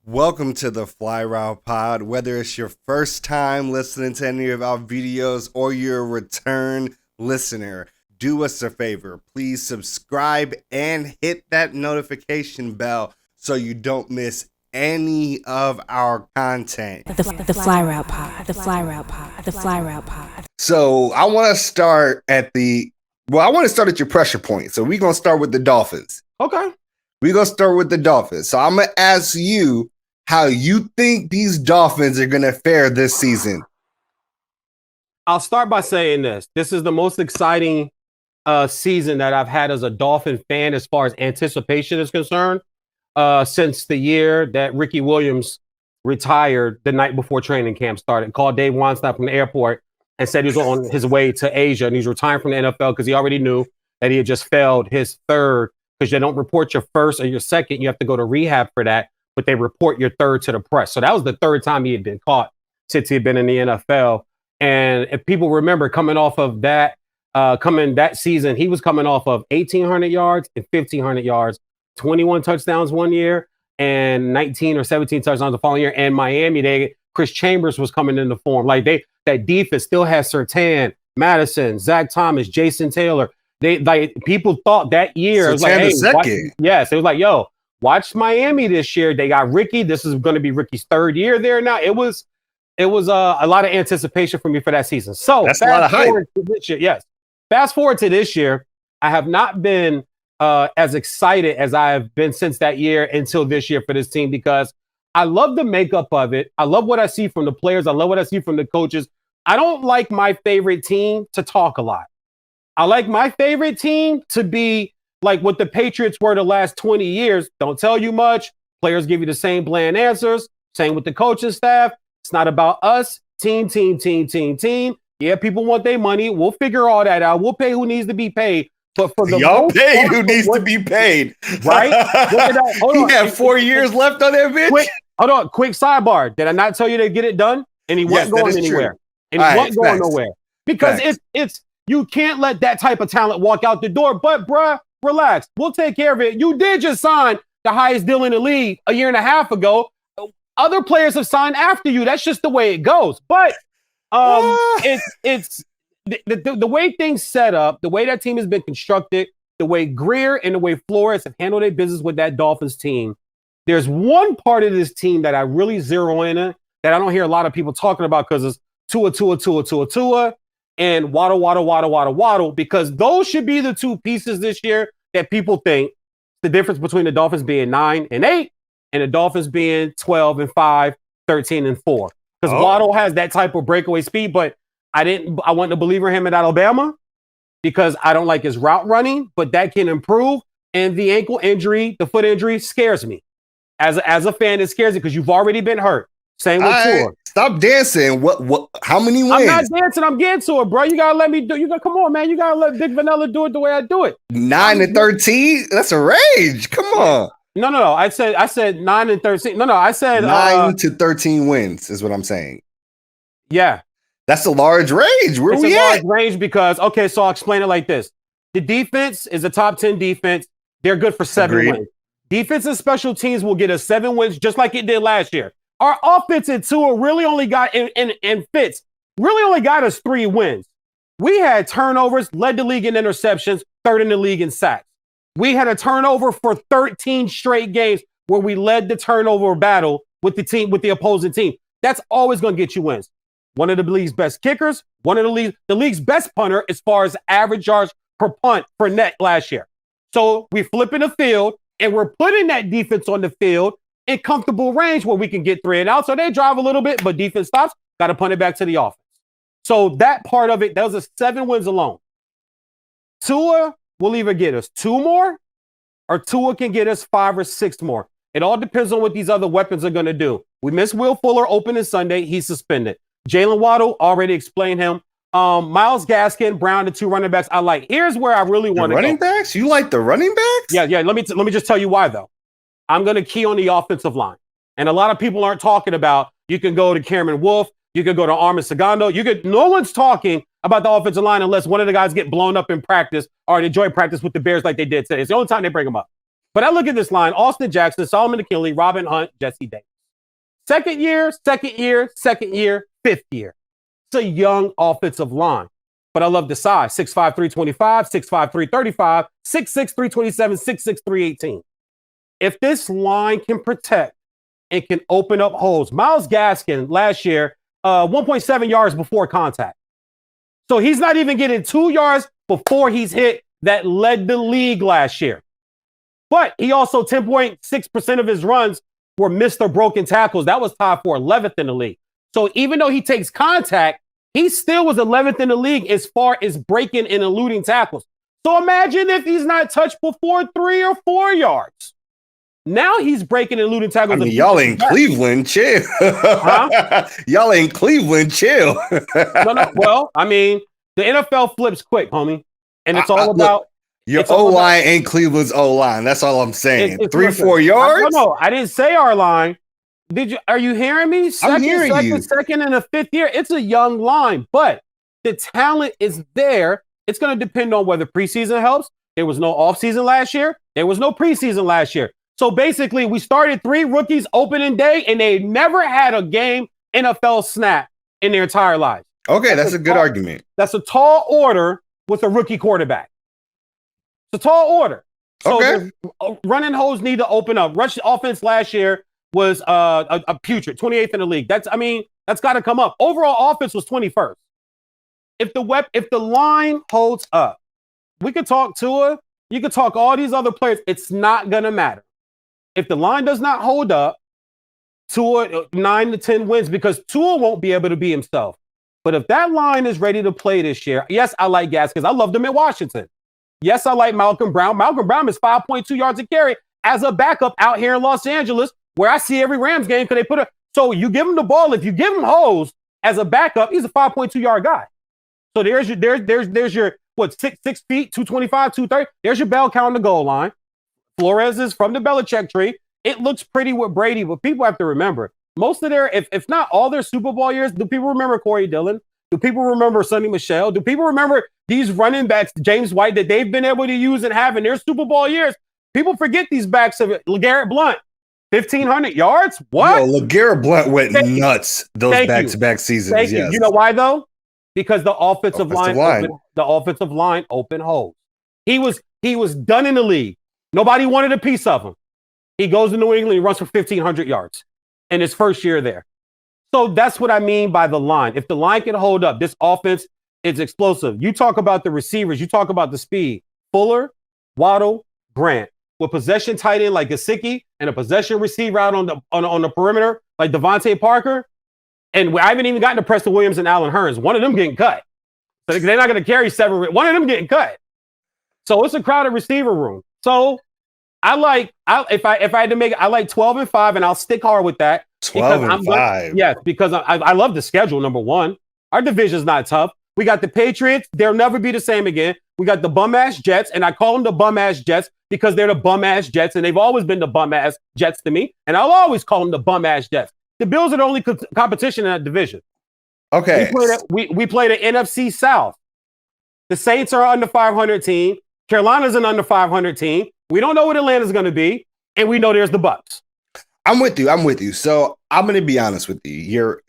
Welcome to the Fly Route Pod. Whether it's your first time listening to any of our videos or you're a return listener, do us a favor. Please subscribe and hit that notification bell so you don't miss any of our content. The Fly Route Pod. The Fly Route Pod. The Fly Route Pod. So I want to start at your pressure point. So we're going to start with the Dolphins. Okay. We're going to start with the Dolphins. So I'm going to ask you how you think these Dolphins are going to fare this season. I'll start by saying this. This is the most exciting season that I've had as a Dolphin fan as far as anticipation is concerned since the year that Ricky Williams retired the night before training camp started. Called Dave Weinstein from the airport and said he was on his way to Asia and he's retiring from the NFL because he already knew that he had just failed his third, because they don't report your first or your second. You have to go to rehab for that, but they report your third to the press. So that was the third time he had been caught since he had been in the NFL. And if people remember, coming off of that, that season, he was coming off of 1,800 yards and 1,500 yards, 21 touchdowns one year and 19 or 17 touchdowns the following year. And Miami, Chris Chambers was coming into form. That defense still has Surtain, Madison, Zach Thomas, Jason Taylor. People thought that year, it was like, hey, yes, it was like, yo, watch Miami this year. They got Ricky. This is going to be Ricky's third year there now. It was a lot of anticipation for me for that season. So that's a lot of hype. Fast forward to this year, I have not been as excited as I have been since that year until this year for this team, because I love the makeup of it. I love what I see from the players. I love what I see from the coaches. I don't like my favorite team to talk a lot. I like my favorite team to be like what the Patriots were the last 20 years. Don't tell you much. Players give you the same bland answers. Same with the coaching staff. It's not about us. Team. Yeah, people want their money. We'll figure all that out. We'll pay who needs to be paid. But for the y'all paid who needs to be paid, right? Hold on. He had 4 years left on that bitch. Quick sidebar. Did I not tell you to get it done? And he wasn't going anywhere. True. And he wasn't going nowhere because it's you can't let that type of talent walk out the door. But bruh, relax. We'll take care of it. You did just sign the highest deal in the league a year and a half ago. Other players have signed after you. That's just the way it goes. But it's the way things set up, the way that team has been constructed, the way Greer and the way Flores have handled their business with that Dolphins team. There's one part of this team that I really zero in on that I don't hear a lot of people talking about, because it's Tua, and Waddle, because those should be the two pieces this year that people think the difference between the Dolphins being 9-8 and the Dolphins being 12-5, 13-4. Because Waddle has that type of breakaway speed, but I want to believe in him at Alabama because I don't like his route running, but that can improve. And the ankle injury, the foot injury scares me. As a fan, it scares me because you've already been hurt. Same with Tua. Stop dancing. What? How many wins? I'm not dancing. I'm getting to it, bro. You gotta let me do. Come on, man. You gotta let Big Vanilla do it the way I do it. 9-13. That's a range. Come on. No. I said 9-13. No. I said 9 to 13 wins is what I'm saying. Yeah, that's a large range. Where we at? Large range because so I'll explain it like this: the defense is a top 10 defense. They're good for 7 wins. Defense and special teams will get us 7 wins, just like it did last year. Our offense and Tua really only got and Fitz really only got us 3 wins. We had turnovers, led the league in interceptions, third in the league in sacks. We had a turnover for 13 straight games where we led the turnover battle with the opposing team. That's always going to get you wins. One of the league's best kickers, one of the league's best punter as far as average yards per punt per net last year. So we're flipping the field and we're putting that defense on the field in comfortable range where we can get 3 and out. So they drive a little bit, but defense stops, got to punt it back to the offense. So that part of it, that was 7 wins alone. Tua will either get us 2 more or Tua can get us 5 or 6 more. It all depends on what these other weapons are going to do. We miss Will Fuller opening Sunday. He's suspended. Jalen Waddle, already explained him. Myles Gaskin, Brown, the 2 running backs I like. Here's where I really want to go. Running backs? You like the running backs? Yeah. Let me just tell you why, though. I'm going to key on the offensive line. And a lot of people aren't talking about, you can go to Cameron Wolfe, you could go to Armin Segundo. No one's talking about the offensive line unless one of the guys get blown up in practice or in joint practice with the Bears like they did today. It's the only time they bring them up. But I look at this line: Austin Jackson, Solomon Achille, Robin Hunt, Jesse Davis. Second year, fifth year. It's a young offensive line. But I love the size. 6'5", 325, 6'5", 335, 6'6", 327, 6'6", 318. If this line can protect and can open up holes. Myles Gaskin last year, 1.7 yards before contact. So he's not even getting 2 yards before he's hit that led the league last year. But he also 10.6% of his runs were missed or broken tackles. That was tied for 11th in the league. So even though he takes contact, he still was 11th in the league as far as breaking and eluding tackles. So imagine if he's not touched before 3 or 4 yards. Now he's breaking and eluding tackles. I mean, y'all in Cleveland, chill. Huh? Y'all in Cleveland, chill. No. Well, I mean, the NFL flips quick, homie. And it's all about... Look, your O-line ain't Cleveland's O-line. That's all I'm saying. It's 3-4 yards? No, I didn't say our line. Are you hearing me? I'm hearing you. Second and a fifth year. It's a young line, but the talent is there. It's going to depend on whether preseason helps. There was no offseason last year. There was no preseason last year. So basically, we started 3 rookies opening day, and they never had a game NFL snap in their entire lives. Okay, that's a good argument. That's a tall order with a rookie quarterback. It's a tall order. So okay. Running holes need to open up. Rush offense last year was a putrid, 28th in the league. That's got to come up. Overall offense was 21st. If the line holds up, we could talk Tua. You could talk all these other players. It's not gonna matter. If the line does not hold up, Tua 9 to 10 wins because Tua won't be able to be himself. But if that line is ready to play this year, yes, I like Gaskins. I loved him at Washington. Yes, I like Malcolm Brown. Malcolm Brown is 5.2 yards a carry as a backup out here in Los Angeles, where I see every Rams game because they put so you give him the ball. If you give him holes as a backup, he's a 5.2 yard guy. So there's your what 6 feet, 225, 230. There's your bell count on the goal line. Flores is from the Belichick tree. It looks pretty with Brady, but people have to remember most of their, if not all their Super Bowl years, do people remember Corey Dillon? Do people remember Sonny Michel? Do people remember these running backs, James White, that they've been able to use and have in their Super Bowl years? People forget these backs of LeGarrette Blount, 1,500 yards? What? Yo, LeGarrette Blount went nuts those back-to-back seasons. Thank yes. you. You know why, though? Because the offensive line opened holes. He was done in the league. Nobody wanted a piece of him. He goes to New England, he runs for 1,500 yards in his first year there. So that's what I mean by the line. If the line can hold up, this offense is explosive. You talk about the receivers, you talk about the speed. Fuller, Waddle, Grant. With possession tight end like Gesicki and a possession receiver out on the perimeter like Devontae Parker. And I haven't even gotten to Preston Williams and Allen Hurns. One of them getting cut. So they're not going to carry 7. One of them getting cut. So it's a crowded receiver room. So if I had to make it, I like 12-5, and I'll stick hard with that. 12-5. Yes, because I love the schedule, number one. Our division's not tough. We got the Patriots. They'll never be the same again. We got the bum-ass Jets, and I call them the bum-ass Jets because they're the bum-ass Jets, and they've always been the bum-ass Jets to me, and I'll always call them the bum-ass Jets. The Bills are the only competition in that division. Okay. We play the NFC South. The Saints are under 500 team. Carolina's an under 500 team. We don't know what Atlanta's going to be, and we know there's the Bucks. I'm with you. So I'm going to be honest with you.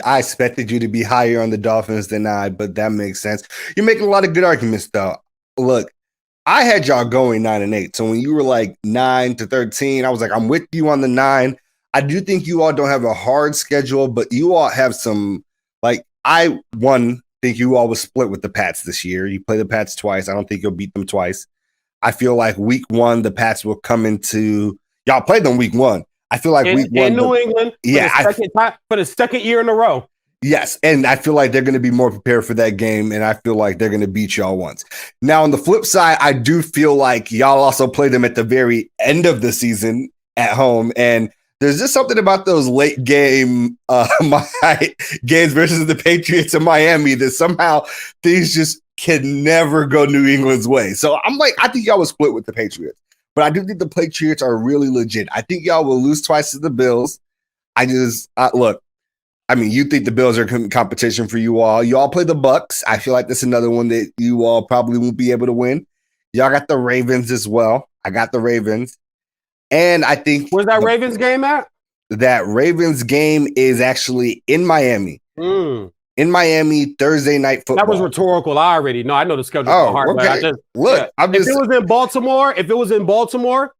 I expected you to be higher on the Dolphins than I, but that makes sense. You're making a lot of good arguments, though. Look, I had y'all going 9-8. So when you were like 9-13, I was like, I'm with you on the 9. I do think you all don't have a hard schedule, but you all have some, like, think you all was split with the Pats this year. You play the Pats twice. I don't think you'll beat them twice. I feel like week 1, the Pats will come into, y'all played them week 1. I feel like week 1 in New England for the second year in a row. Yes, and I feel like they're going to be more prepared for that game, and I feel like they're going to beat y'all once. Now, on the flip side, I do feel like y'all also play them at the very end of the season at home, and there's just something about those late game games versus the Patriots in Miami that somehow things just can never go New England's way. So I'm like, I think y'all will split with the Patriots. But I do think the Patriots are really legit. I think y'all will lose twice to the Bills. Look, I mean, you think the Bills are competition for you all. You all play the Bucks. I feel like that's another one that you all probably won't be able to win. Y'all got the Ravens as well. I got the Ravens. And I think... Where's that Ravens game at? that Ravens game is actually in Miami. In Miami, Thursday night football. That was rhetorical. I already know. I know the schedule by heart. Okay. But Look, if it was in Baltimore,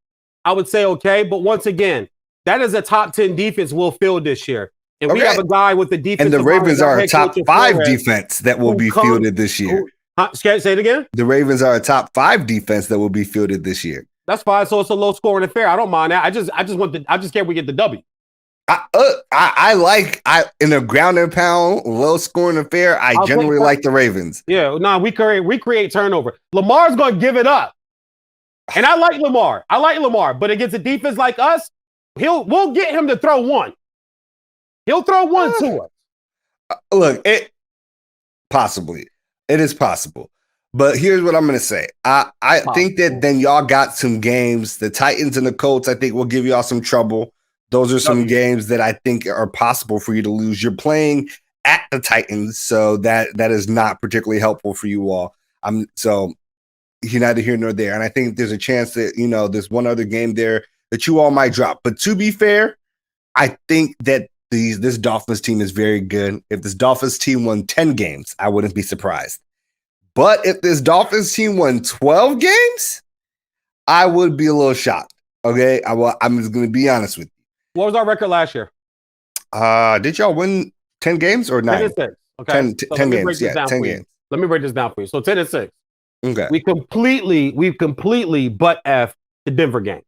I would say okay. But once again, that is a top 10 defense we'll field this year. And we have a guy with the defense. And the Ravens are a top 5 defense that will be fielded this year. Say it again? The Ravens are a top 5 defense that will be fielded this year. That's fine. So it's a low scoring affair. I don't mind that. I just care we get the W. I like in a ground and pound, low scoring affair. I generally like the Ravens. Yeah, we create turnover. Lamar's gonna give it up. And I like Lamar. But against a defense like us, we'll get him to throw one. He'll throw one to us. Look, it is possible. But here's what I'm going to say. I think that then y'all got some games. The Titans and the Colts, I think, will give y'all some trouble. Those are some games that I think are possible for you to lose. You're playing at the Titans, so that is not particularly helpful for you all. So you're neither here nor there. And I think there's a chance that, there's one other game there that you all might drop. But to be fair, I think that this Dolphins team is very good. If this Dolphins team won 10 games, I wouldn't be surprised. But if this Dolphins team won 12 games, I would be a little shocked. Okay, I'm just going to be honest with you. What was our record last year? Did y'all win 10 games or 9? 10-6. Okay, 10 games. Yeah, 10 games. Let me break this down for you. So 10-6. Okay. We've completely butt F the Denver game.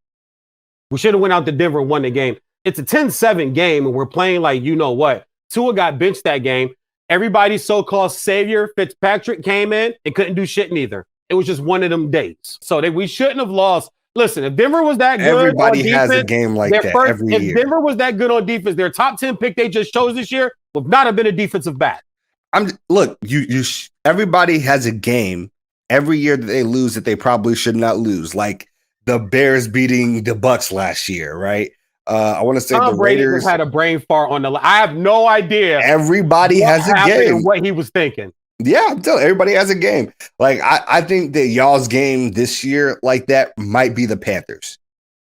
We should have went out to Denver and won the game. It's a 10-7 game, and we're playing like you know what. Tua got benched that game. Everybody's so-called savior, Fitzpatrick, came in and couldn't do shit neither. It was just one of them days. So we shouldn't have lost. Listen, if Denver was that good, everybody on defense, has a game like that every year. If Denver was that good on defense, their top 10 pick they just chose this year would not have been a defensive back. Everybody has a game every year that they lose that they probably should not lose. Like the Bears beating the Bucks last year, right? I want to say the Raiders had a brain fart on the line. I have no idea. Everybody has a game. What he was thinking. Yeah, I'm telling you, everybody has a game. Like I think that y'all's game this year, like that, might be the Panthers.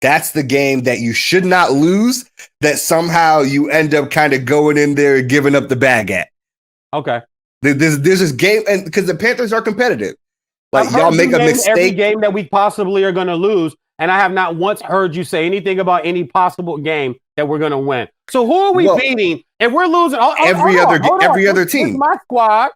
That's the game that you should not lose. That somehow you end up kind of going in there and giving up the bag at. Okay. There's this game, and because the Panthers are competitive. Like y'all make a mistake. Every game that we possibly are going to lose. And I have not once heard you say anything about any possible game that we're going to win. So who are we beating? If we're losing, every other team. My squad.